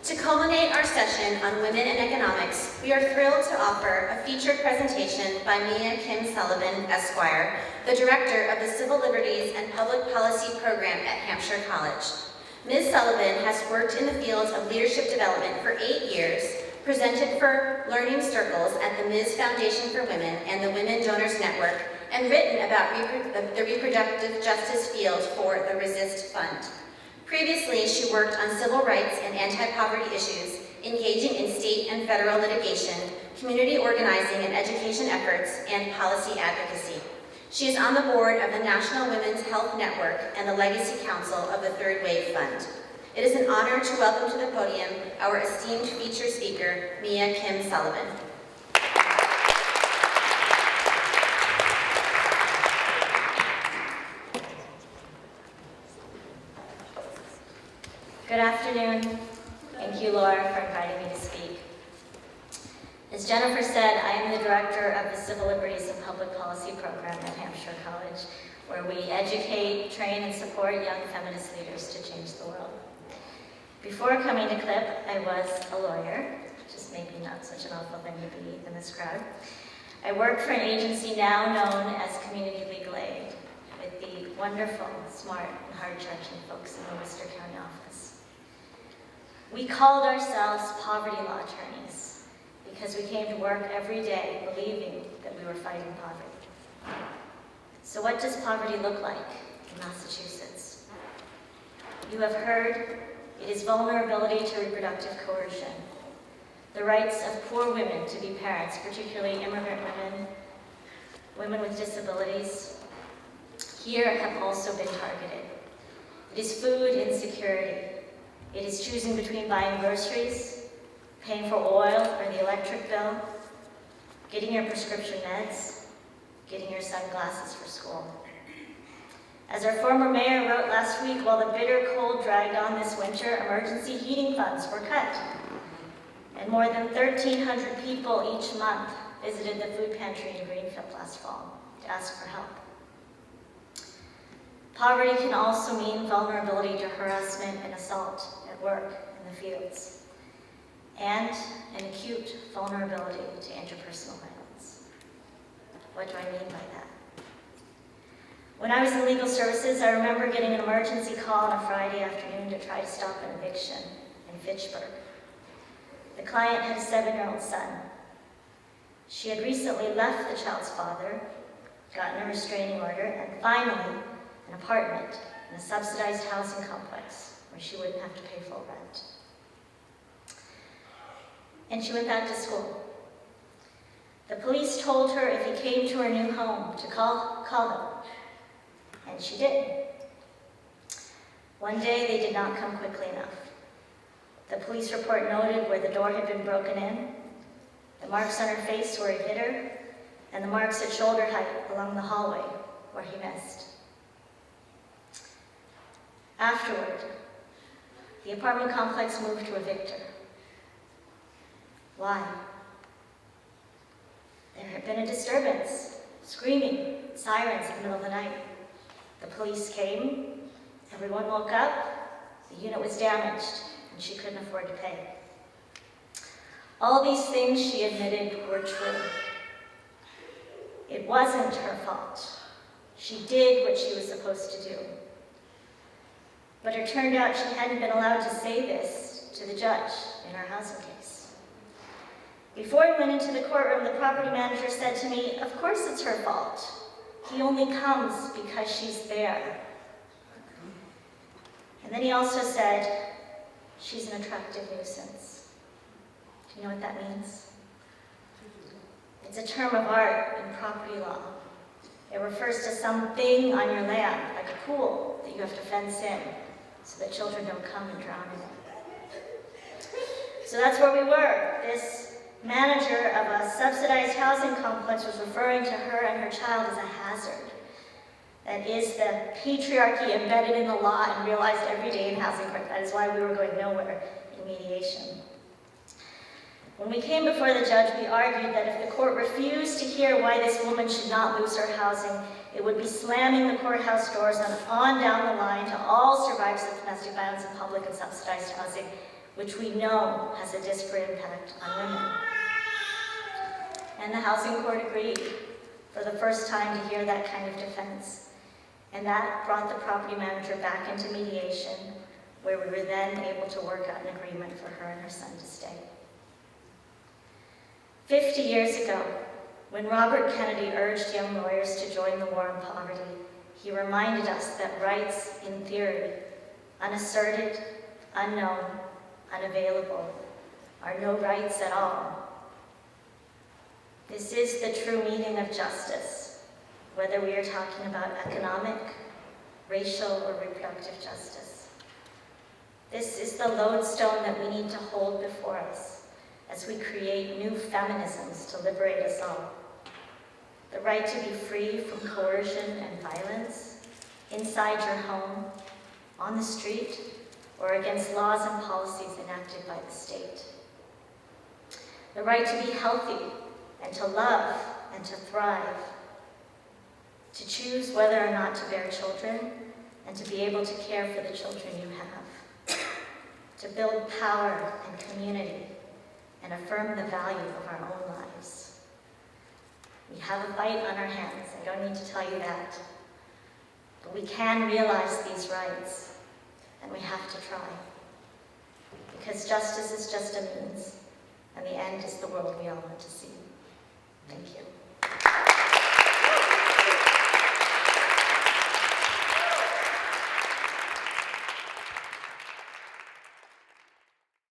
To culminate our session on women and economics, we are thrilled to offer a featured presentation by Mia Kim Sullivan, Esquire, the Director of the Civil Liberties and Public Policy Program at Hampshire College. Ms. Sullivan has worked in the field of leadership development for 8 years, presented for learning circles at the Ms. Foundation for Women and the Women Donors Network, and written about the reproductive justice field for the Resist Fund. Previously, she worked on civil rights and anti-poverty issues, engaging in state and federal litigation, community organizing and education efforts, and policy advocacy. She is on the board of the National Women's Health Network and the Legacy Council of the Third Wave Fund. It is an honor to welcome to the podium our esteemed feature speaker, Mia Kim Sullivan. Good afternoon. Thank you, Laura, for inviting me to speak. As Jennifer said, I am the director of the Civil Liberties and Public Policy Program at Hampshire College, where we educate, train, and support young feminist leaders to change the world. Before coming to CLPP, I was a lawyer, which is maybe not such an awful thing to be in this crowd. I worked for an agency now known as Community Legal Aid, with the wonderful, smart, and hard-charging folks in the Worcester County office. We called ourselves poverty law attorneys because we came to work every day believing that we were fighting poverty. So what does poverty look like in Massachusetts? You have heard it is vulnerability to reproductive coercion, the rights of poor women to be parents, particularly immigrant women, women with disabilities, here have also been targeted. It is food insecurity. It is choosing between buying groceries, paying for oil or the electric bill, getting your prescription meds, getting your sunglasses for school. As our former mayor wrote last week, while the bitter cold dragged on this winter, emergency heating funds were cut. And more than 1,300 people each month visited the food pantry in Greenfield last fall to ask for help. Poverty can also mean vulnerability to harassment and assault at work in the fields, and an acute vulnerability to interpersonal violence. What do I mean by that? When I was in legal services, I remember getting an emergency call on a Friday afternoon to try to stop an eviction in Fitchburg. The client had a 7-year-old son. She had recently left the child's father, gotten a restraining order, and finally an apartment in a subsidized housing complex where she wouldn't have to pay full rent. And she went back to school. The police told her if he came to her new home to call them, and she did. One day they did not come quickly enough. The police report noted where the door had been broken in, the marks on her face where he hit her, and the marks at shoulder height along the hallway where he missed. Afterward, the apartment complex moved to evict her. Why? There had been a disturbance, screaming, sirens in the middle of the night. The police came, everyone woke up, the unit was damaged, and she couldn't afford to pay. All these things, she admitted, were true. It wasn't her fault. She did what she was supposed to do. But it turned out she hadn't been allowed to say this to the judge in her housing case. Before we went into the courtroom, the property manager said to me, "Of course it's her fault. He only comes because she's there." And then he also said, "She's an attractive nuisance." Do you know what that means? It's a term of art in property law. It refers to something on your land, like a pool that you have to fence in so that children don't come and drown in it. So that's where we were. This manager of a subsidized housing complex was referring to her and her child as a hazard. That is the patriarchy embedded in the law and realized every day in housing court. That is why we were going nowhere in mediation. When we came before the judge, we argued that if the court refused to hear why this woman should not lose her housing, it would be slamming the courthouse doors on down the line to all survivors of domestic violence in public and subsidized housing, which we know has a disparate impact on women. And the Housing Court agreed for the first time to hear that kind of defense. And that brought the property manager back into mediation, where we were then able to work out an agreement for her and her son to stay. 50 years ago, when Robert Kennedy urged young lawyers to join the war on poverty, he reminded us that rights, in theory, unasserted, unknown, unavailable, are no rights at all. This is the true meaning of justice, whether we are talking about economic, racial, or reproductive justice. This is the lodestone that we need to hold before us as we create new feminisms to liberate us all. The right to be free from coercion and violence, inside your home, on the street, or against laws and policies enacted by the state. The right to be healthy and to love and to thrive. To choose whether or not to bear children and to be able to care for the children you have. To build power and community and affirm the value of our own lives. We have a fight on our hands, I don't need to tell you that. But we can realize these rights, and we have to try. Because justice is just a means, and the end is the world we all want to see. Thank you.